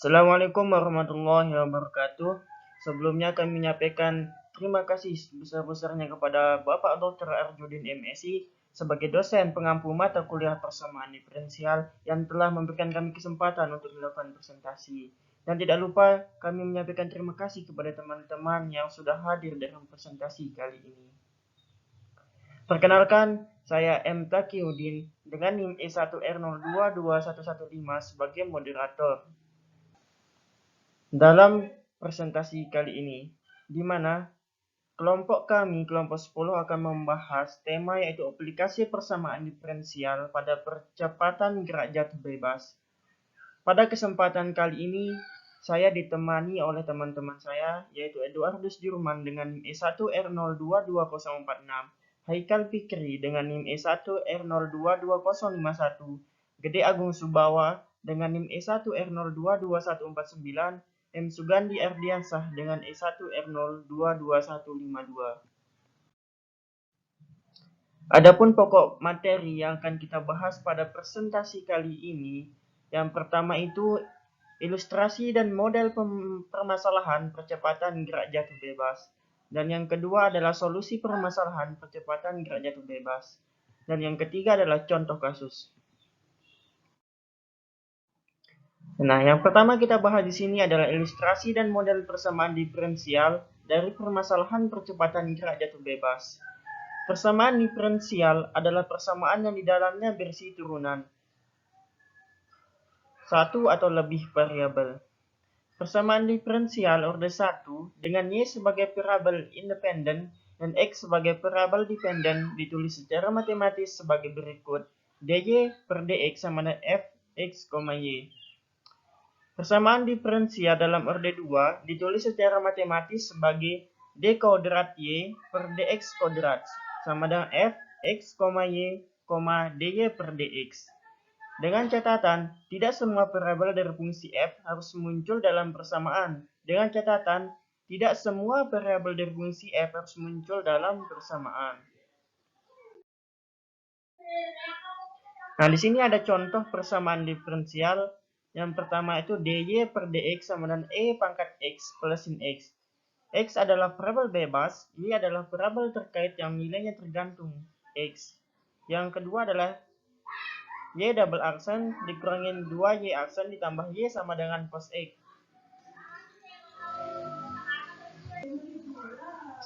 Assalamualaikum warahmatullahi wabarakatuh. Sebelumnya kami menyampaikan terima kasih sebesar-besarnya kepada Bapak Dr. Arjudin MSI sebagai dosen pengampu mata kuliah persamaan diferensial yang telah memberikan kami kesempatan untuk melakukan presentasi. Dan tidak lupa kami menyampaikan terima kasih kepada teman-teman yang sudah hadir dalam presentasi kali ini. Perkenalkan, saya M. Takiuddin dengan NIM E1R022115 sebagai moderator dalam presentasi kali ini, di mana kelompok 10 akan membahas tema yaitu aplikasi persamaan diferensial pada percepatan gerak jatuh bebas. Pada kesempatan kali ini, saya ditemani oleh teman-teman saya, yaitu Eduardus Jurman dengan NIM E1R022046, Haikal Fikri dengan NIM E1R022051, Gede Agung Subawa dengan NIM E1R022149, M. Sugandi Ardiansah dengan E1R022152. Adapun pokok materi yang akan kita bahas pada presentasi kali ini, yang pertama itu ilustrasi dan model permasalahan percepatan gerak jatuh bebas. Dan yang kedua adalah solusi permasalahan percepatan gerak jatuh bebas. Dan yang ketiga adalah contoh kasus. Nah, yang pertama kita bahas di sini adalah ilustrasi dan model persamaan diferensial dari permasalahan percepatan gerak jatuh bebas. Persamaan diferensial adalah persamaan yang di dalamnya berisi turunan satu atau lebih variabel. Persamaan diferensial orde 1 dengan Y sebagai variabel independen dan X sebagai variabel dependen ditulis secara matematis sebagai berikut. dy per dx sama dengan fx, y. Persamaan diferensial dalam orde 2 ditulis secara matematis sebagai d kuadrat y per dx kuadrat sama dengan fx, y, dy per dx. Dengan catatan, tidak semua variabel dari fungsi f harus muncul dalam persamaan. Dengan catatan, tidak semua variabel dari fungsi f harus muncul dalam persamaan. Nah, di sini ada contoh persamaan diferensial. Yang pertama itu dy per dx sama dengan e pangkat x plus sin x. X adalah variabel bebas, y adalah variabel terkait yang nilainya tergantung x. Yang kedua adalah y double aksen dikurangin 2y aksen ditambah y sama dengan cos x.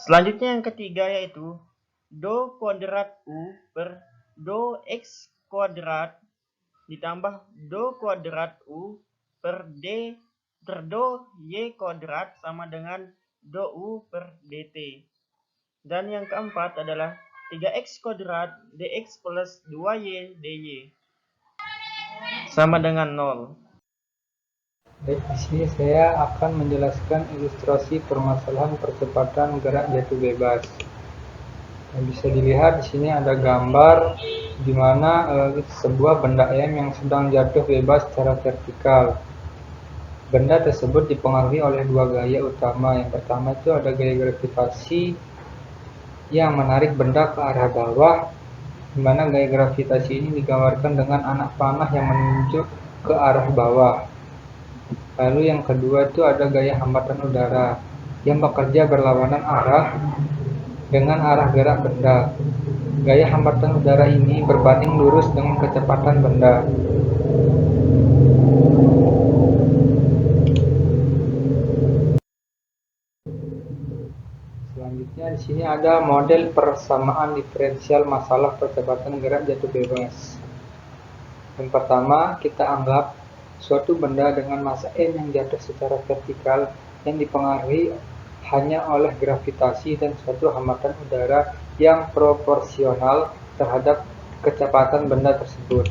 Selanjutnya yang ketiga yaitu do kuadrat u per do x kuadrat ditambah do kuadrat u per do y kuadrat sama dengan do u per dt. Dan yang keempat adalah 3x kuadrat dx plus 2y dy sama dengan 0. Baik, di sini saya akan menjelaskan ilustrasi permasalahan percepatan gerak jatuh bebas. Yang bisa dilihat di sini ada gambar di mana sebuah benda M yang sedang jatuh bebas secara vertikal. Benda tersebut dipengaruhi oleh dua gaya utama. Yang pertama itu ada gaya gravitasi yang menarik benda ke arah bawah, di mana gaya gravitasi ini digambarkan dengan anak panah yang menunjuk ke arah bawah. Lalu yang kedua itu ada gaya hambatan udara yang bekerja berlawanan arah dengan arah gerak benda. Gaya hambatan udara ini berbanding lurus dengan kecepatan benda. Selanjutnya di sini ada model persamaan diferensial masalah percepatan gerak jatuh bebas. Yang pertama, kita anggap suatu benda dengan massa m yang jatuh secara vertikal yang dipengaruhi hanya oleh gravitasi dan suatu hambatan udara yang proporsional terhadap kecepatan benda tersebut.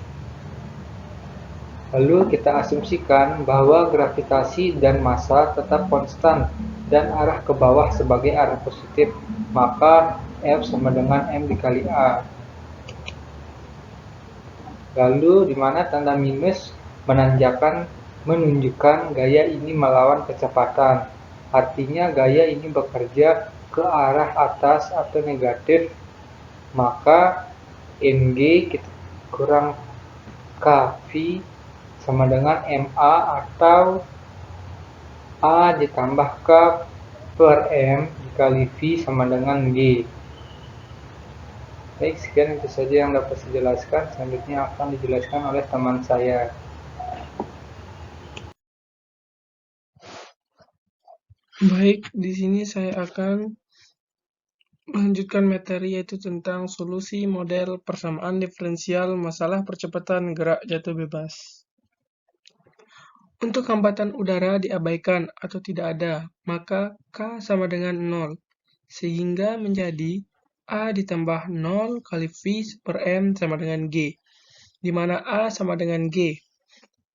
Lalu kita asumsikan bahwa gravitasi dan massa tetap konstan dan arah ke bawah sebagai arah positif, maka F sama dengan M dikali A. Lalu di mana tanda minus menunjukkan gaya ini melawan kecepatan. Artinya gaya ini bekerja ke arah atas atau negatif, maka Mg kurang Kv sama dengan Ma atau A ditambah K per M dikali V sama dengan G. Baik, sekian itu saja yang dapat saya jelaskan. Selanjutnya akan dijelaskan oleh teman saya. Baik, di sini saya akan melanjutkan materi yaitu tentang solusi model persamaan diferensial masalah percepatan gerak jatuh bebas. Untuk hambatan udara diabaikan atau tidak ada, maka K sama dengan 0, sehingga menjadi A ditambah 0 kali V per M sama dengan G, di mana A sama dengan G.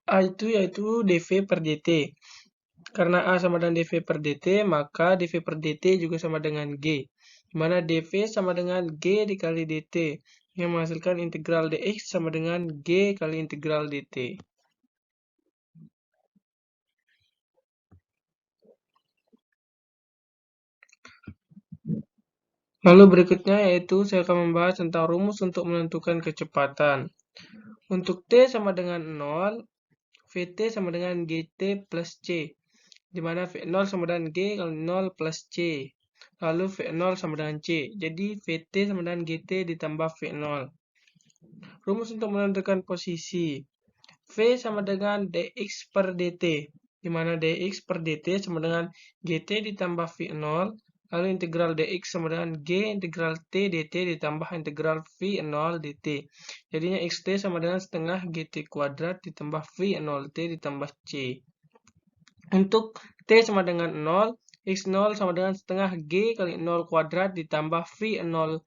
A itu yaitu dV per dt. Karena A sama dengan dV per dt, maka dV per dt juga sama dengan G, di mana dV sama dengan G dikali dt, yang menghasilkan integral dx sama dengan G kali integral dt. Lalu berikutnya yaitu saya akan membahas tentang rumus untuk menentukan kecepatan. Untuk T sama dengan 0, Vt sama dengan Gt plus C, di mana V0 sama dengan G kali 0 plus C. Lalu V0 sama dengan C, jadi Vt sama dengan Gt ditambah V0. Rumus untuk menentukan posisi. V sama dengan dx per dt, di mana dx per dt sama dengan Gt ditambah V0, lalu integral dx sama dengan G integral T dt ditambah integral V0 dt. Jadinya xt sama dengan setengah Gt kuadrat ditambah V0 T ditambah C. Untuk T sama dengan 0, x0 sama dengan setengah G kali 0 kuadrat ditambah V0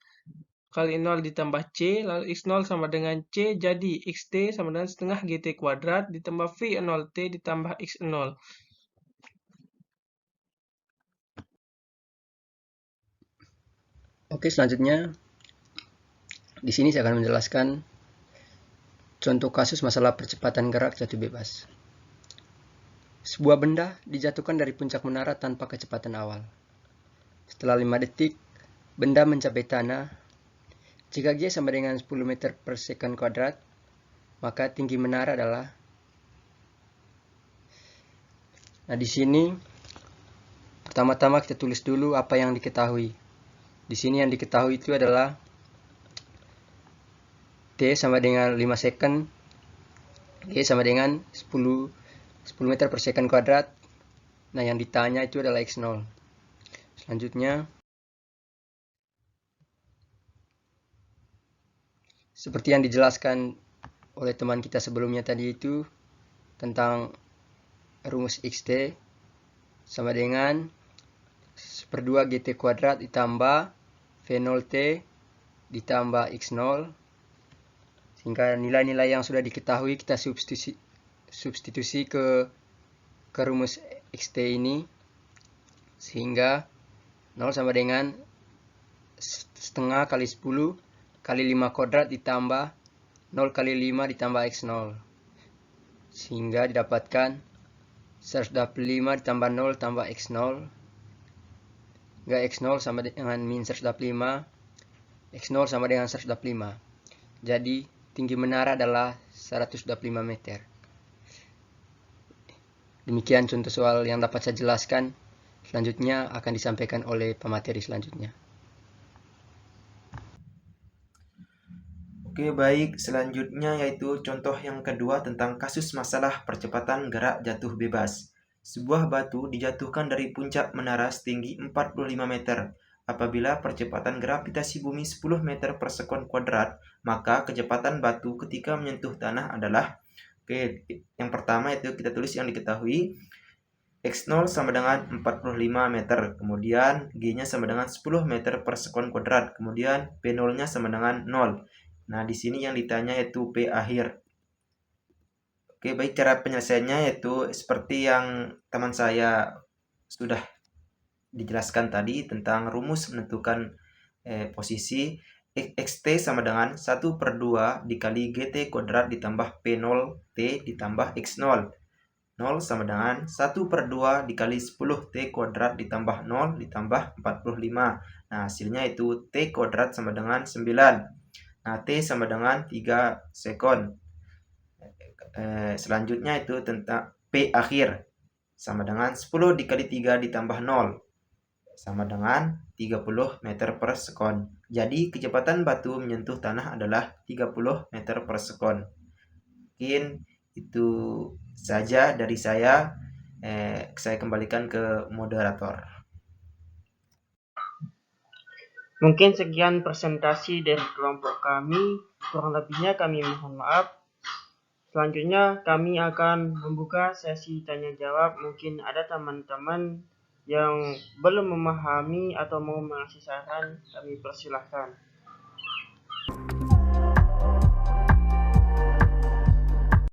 kali 0 ditambah C, lalu x0 sama dengan C, jadi xt sama dengan setengah gt kuadrat ditambah V0t ditambah x0. Oke, selanjutnya di sini saya akan menjelaskan contoh kasus masalah percepatan gerak jatuh bebas. Sebuah benda dijatuhkan dari puncak menara tanpa kecepatan awal. Setelah 5 detik, benda mencapai tanah. Jika G sama dengan 10 meter per second kuadrat, maka tinggi menara adalah. Nah, di sini pertama-tama kita tulis dulu apa yang diketahui. Di sini yang diketahui itu adalah T sama dengan 5 second, G sama dengan 10 meter per second kuadrat. Nah, yang ditanya itu adalah x0. Selanjutnya, seperti yang dijelaskan oleh teman kita sebelumnya tadi itu, tentang rumus xt sama dengan 1/2 gt kuadrat ditambah v0t ditambah x0, sehingga nilai-nilai yang sudah diketahui kita substitusi ke rumus xt ini, sehingga 0 sama dengan setengah kali 10 kali 5 kuadrat ditambah 0 kali 5 ditambah x0, sehingga didapatkan 125 ditambah 0 tambah x0, hingga x0 sama dengan min 125, x0 sama dengan 125. Jadi tinggi menara adalah 125 meter. Demikian contoh soal yang dapat saya jelaskan. Selanjutnya akan disampaikan oleh pemateri selanjutnya. Oke, baik. Selanjutnya yaitu contoh yang kedua tentang kasus masalah percepatan gerak jatuh bebas. Sebuah batu dijatuhkan dari puncak menara setinggi 45 meter. Apabila percepatan gravitasi bumi 10 meter per sekon kuadrat, maka kecepatan batu ketika menyentuh tanah adalah. Oke, yang pertama itu kita tulis yang diketahui. X0 sama dengan 45 meter, kemudian G-nya sama dengan 10 meter per sekon kuadrat, kemudian P0-nya sama dengan 0. Nah, di sini yang ditanya yaitu P akhir. Oke, baik, cara penyelesaiannya yaitu seperti yang teman saya sudah dijelaskan tadi tentang rumus menentukan posisi. Xt sama dengan 1/2 dikali gt kuadrat ditambah P0t ditambah x0. 0 sama dengan 1/2 dikali 10t kuadrat ditambah 0 ditambah 45. Nah, hasilnya itu t kuadrat sama dengan 9. Nah, t sama dengan 3 sekon. Selanjutnya itu tentang p akhir. sama dengan 10 dikali 3 ditambah 0 sama dengan 30 meter per sekon. Jadi kecepatan batu menyentuh tanah adalah 30 meter per sekon. Mungkin itu saja dari saya. Saya kembalikan ke moderator. Mungkin sekian presentasi dari kelompok kami, kurang lebihnya kami mohon maaf. Selanjutnya kami akan membuka sesi tanya jawab. Mungkin ada teman-teman yang belum memahami atau mau mengasih saran, kami persilahkan.